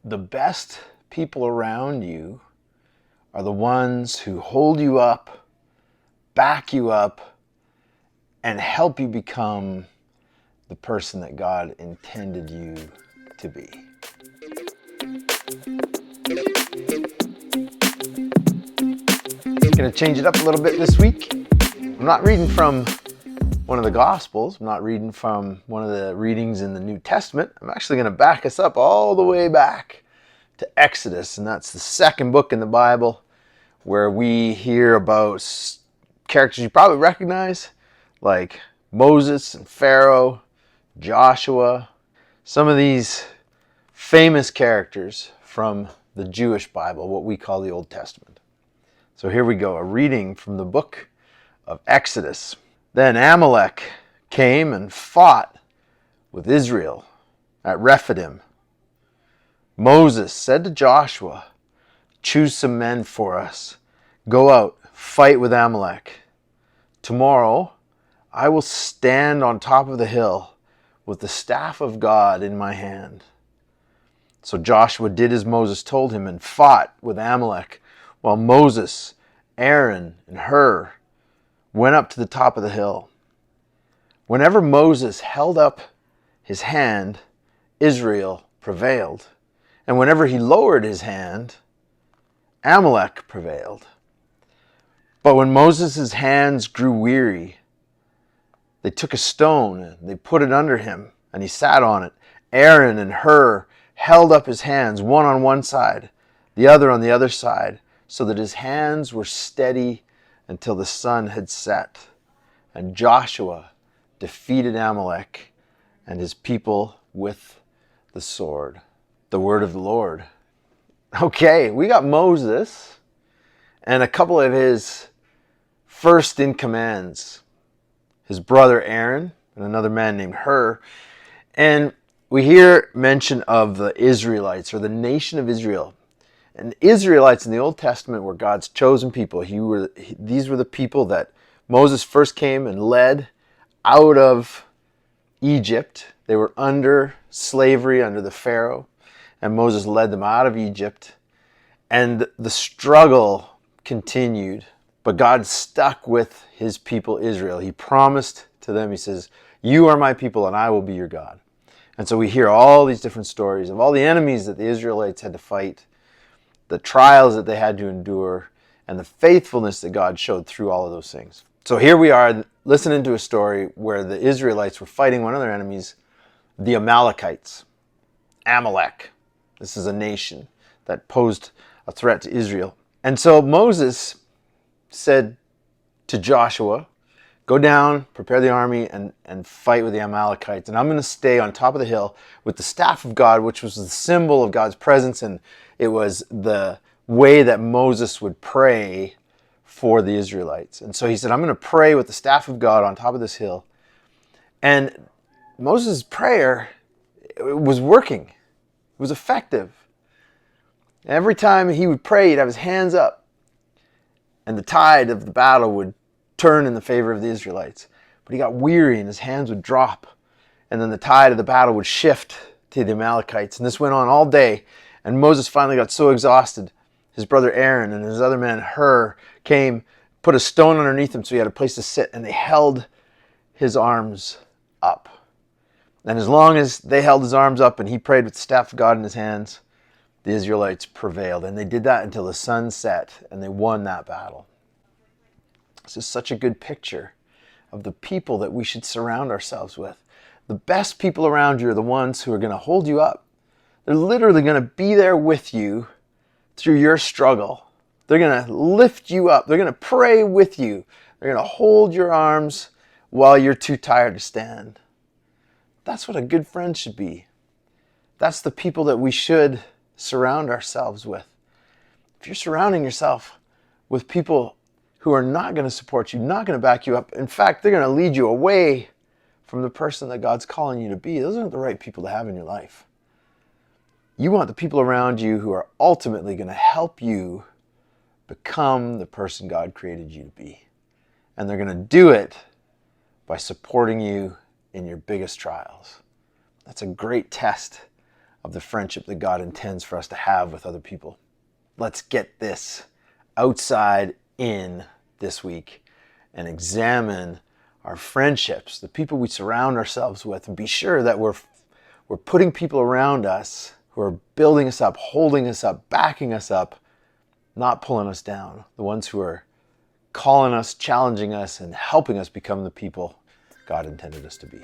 the best people around you are the ones who hold you up, back you up, and help you become the person that God intended you to be. I'm going to change it up a little bit this week. I'm not reading from one of the Gospels. I'm not reading from one of the readings in the New Testament. I'm actually going to back us up all the way back to Exodus, and that's the second book in the Bible where we hear about characters you probably recognize, like Moses and Pharaoh, Joshua, some of these famous characters from the Jewish Bible, what we call the Old Testament. So here we go, a reading from the book of Exodus. Then Amalek came and fought with Israel at Rephidim. Moses said to Joshua, "Choose some men for us. Go out, fight with Amalek. Tomorrow I will stand on top of the hill with the staff of God in my hand." So Joshua did as Moses told him and fought with Amalek, while Moses, Aaron, and Hur went up to the top of the hill. Whenever Moses held up his hand, Israel prevailed. And whenever he lowered his hand, Amalek prevailed. But when Moses' hands grew weary, they took a stone and they put it under him, and he sat on it. Aaron and Hur held up his hands, one on one side, the other on the other side, so that his hands were steady until the sun had set. And Joshua defeated Amalek and his people with the sword. The word of the Lord. Okay, we got Moses and a couple of his first in commands, his brother Aaron and another man named Hur. And we hear mention of the Israelites, or the nation of Israel. And the Israelites in the Old Testament were God's chosen people. These were the people that Moses first came and led out of Egypt. They were under slavery, under the Pharaoh, and Moses led them out of Egypt. And the struggle continued, but God stuck with his people Israel. He promised to them, he says, "You are my people and I will be your God." And so we hear all these different stories of all the enemies that the Israelites had to fight, the trials that they had to endure, and the faithfulness that God showed through all of those things. So here we are listening to a story where the Israelites were fighting one of their enemies, the Amalekites. Amalek. This is a nation that posed a threat to Israel. And so Moses said to Joshua, "Go down, prepare the army, and fight with the Amalekites. And I'm going to stay on top of the hill with the staff of God," which was the symbol of God's presence. And it was the way that Moses would pray for the Israelites. And so he said, "I'm going to pray with the staff of God on top of this hill." And Moses' prayer, it was working. It was effective. Every time he would pray, he'd have his hands up, and the tide of the battle would turn in the favor of the Israelites. But he got weary and his hands would drop, and then the tide of the battle would shift to the Amalekites. And this went on all day, and Moses finally got so exhausted, his brother Aaron and his other man Hur came, put a stone underneath him so he had a place to sit, and they held his arms up. And as long as they held his arms up and he prayed with the staff of God in his hands, the Israelites prevailed. And they did that until the sun set, and they won that battle. This is such a good picture of the people that we should surround ourselves with. The best people around you are the ones who are going to hold you up. They're literally going to be there with you through your struggle. They're going to lift you up. They're going to pray with you. They're going to hold your arms while you're too tired to stand. That's what a good friend should be. That's the people that we should surround ourselves with. If you're surrounding yourself with people who are not going to support you, not going to back you up, in fact, they're going to lead you away from the person that God's calling you to be, those aren't the right people to have in your life. You want the people around you who are ultimately going to help you become the person God created you to be. And they're going to do it by supporting you in your biggest trials. That's a great test of the friendship that God intends for us to have with other people. Let's get this outside in this week and examine our friendships, the people we surround ourselves with, and be sure that we're putting people around us who are building us up, holding us up, backing us up, not pulling us down. The ones who are calling us, challenging us, and helping us become the people God intended us to be.